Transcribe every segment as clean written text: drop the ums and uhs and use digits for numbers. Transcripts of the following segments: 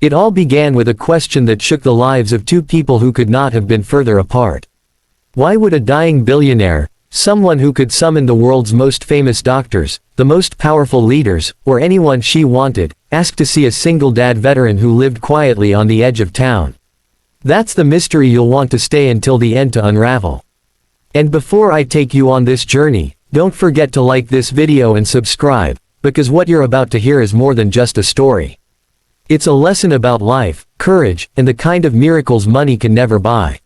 It all began with a question that shook the lives of two people who could not have been further apart. Why would a dying billionaire, someone who could summon the world's most famous doctors, the most powerful leaders, or anyone she wanted, ask to see a single dad veteran who lived quietly on the edge of town? That's the mystery you'll want to stay until the end to unravel. And before I take you on this journey, don't forget to like this video and subscribe, because what you're about to hear is more than just a story. It's a lesson about life, courage, and the kind of miracles money can never buy.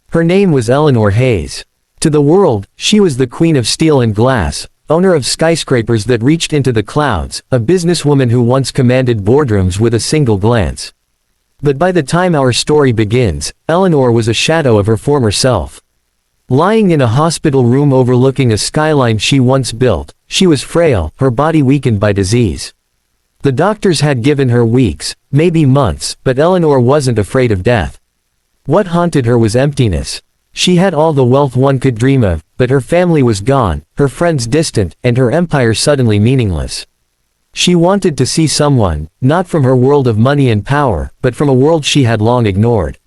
Her name was Eleanor Hayes. To the world, she was the queen of steel and glass, owner of skyscrapers that reached into the clouds, a businesswoman who once commanded boardrooms with a single glance. But by the time our story begins, Eleanor was a shadow of her former self. Lying in a hospital room overlooking a skyline she once built, she was frail, her body weakened by disease. The doctors had given her weeks, maybe months, but Eleanor wasn't afraid of death. What haunted her was emptiness. She had all the wealth one could dream of, but her family was gone, her friends distant, and her empire suddenly meaningless. She wanted to see someone, not from her world of money and power, but from a world she had long ignored.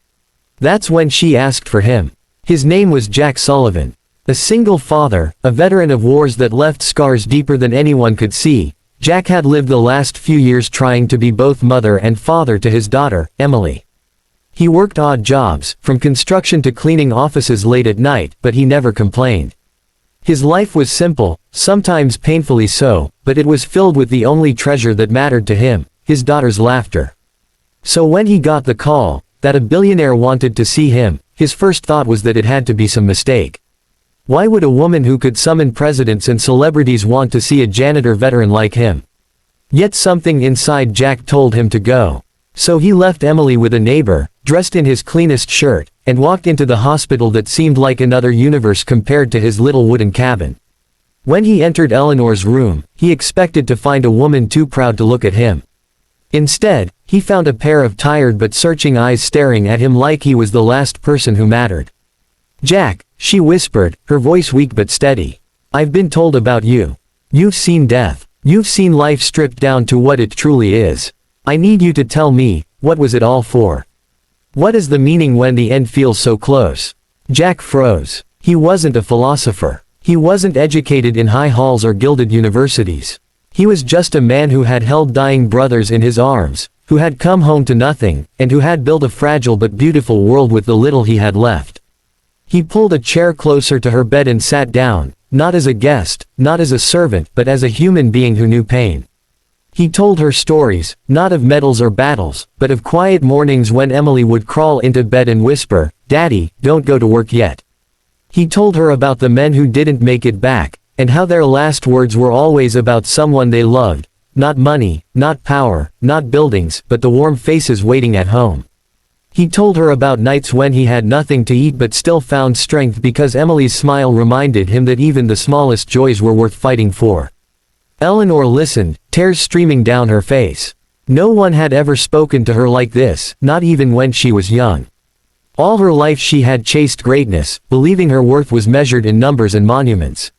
That's when she asked for him. His name was Jack Sullivan. A single father, a veteran of wars that left scars deeper than anyone could see, Jack had lived the last few years trying to be both mother and father to his daughter, Emily. He worked odd jobs, from construction to cleaning offices late at night, but he never complained. His life was simple, sometimes painfully so, but it was filled with the only treasure that mattered to him, his daughter's laughter. So when he got the call, that a billionaire wanted to see him, his first thought was that it had to be some mistake. Why would a woman who could summon presidents and celebrities want to see a janitor veteran like him? Yet something inside Jack told him to go. So he left Emily with a neighbor, dressed in his cleanest shirt, and walked into the hospital that seemed like another universe compared to his little wooden cabin. When he entered Eleanor's room, he expected to find a woman too proud to look at him. Instead, he found a pair of tired but searching eyes staring at him like he was the last person who mattered. "Jack," she whispered, her voice weak but steady. "I've been told about you. You've seen death. You've seen life stripped down to what it truly is. I need you to tell me, what was it all for? What is the meaning when the end feels so close?" Jack froze. He wasn't a philosopher. He wasn't educated in high halls or gilded universities. He was just a man who had held dying brothers in his arms, who had come home to nothing, and who had built a fragile but beautiful world with the little he had left. He pulled a chair closer to her bed and sat down, not as a guest, not as a servant, but as a human being who knew pain. He told her stories, not of medals or battles, but of quiet mornings when Emily would crawl into bed and whisper, "Daddy, don't go to work yet." He told her about the men who didn't make it back, and how their last words were always about someone they loved, not money, not power, not buildings, but the warm faces waiting at home. He told her about nights when he had nothing to eat but still found strength because Emily's smile reminded him that even the smallest joys were worth fighting for. Eleanor listened, tears streaming down her face. No one had ever spoken to her like this, not even when she was young. All her life she had chased greatness, believing her worth was measured in numbers and monuments.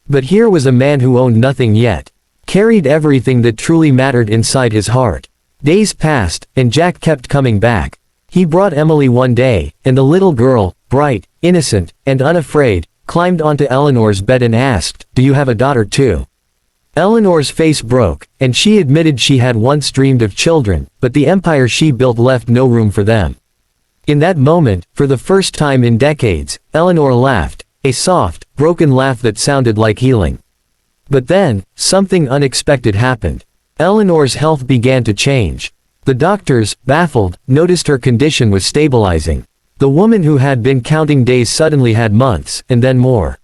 But here was a man who owned nothing yet, carried everything that truly mattered inside his heart. Days passed, and Jack kept coming back. He brought Emily one day, and the little girl, bright, innocent, and unafraid, climbed onto Eleanor's bed and asked, "Do you have a daughter too?" Eleanor's face broke, and she admitted she had once dreamed of children, but the empire she built left no room for them. In that moment, for the first time in decades, Eleanor laughed, a soft, broken laugh that sounded like healing. But then, something unexpected happened. Eleanor's health began to change. The doctors, baffled, noticed her condition was stabilizing. The woman who had been counting days suddenly had months, and then more.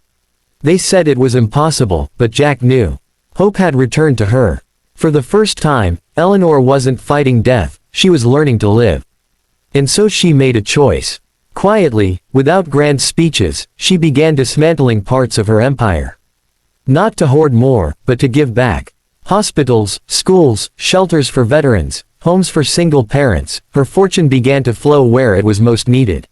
They said it was impossible, but Jack knew. Hope had returned to her. For the first time, Eleanor wasn't fighting death, she was learning to live. And so she made a choice. Quietly, without grand speeches, she began dismantling parts of her empire. Not to hoard more, but to give back. Hospitals, schools, shelters for veterans, homes for single parents, her fortune began to flow where it was most needed.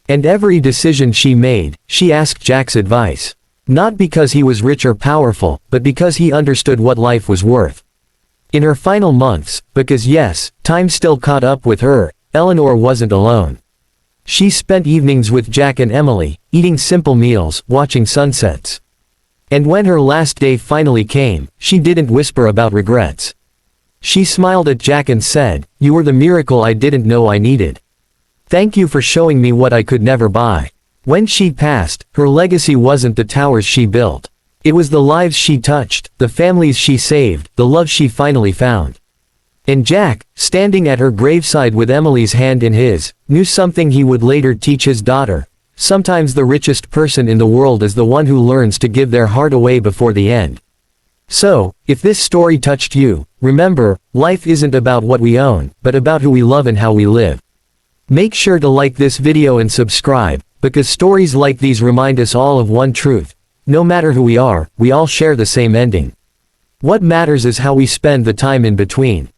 And every decision she made, she asked Jack's advice. Not because he was rich or powerful, but because he understood what life was worth. In her final months, because yes, time still caught up with her, Eleanor wasn't alone. She spent evenings with Jack and Emily, eating simple meals, watching sunsets. And when her last day finally came, she didn't whisper about regrets. She smiled at Jack and said, "You were the miracle I didn't know I needed. Thank you for showing me what I could never buy." When she passed, her legacy wasn't the towers she built. It was the lives she touched, the families she saved, the love she finally found. And Jack, standing at her graveside with Emily's hand in his, knew something he would later teach his daughter. Sometimes the richest person in the world is the one who learns to give their heart away before the end. So, if this story touched you, remember, life isn't about what we own, but about who we love and how we live. Make sure to like this video and subscribe, because stories like these remind us all of one truth. No matter who we are, we all share the same ending. What matters is how we spend the time in between.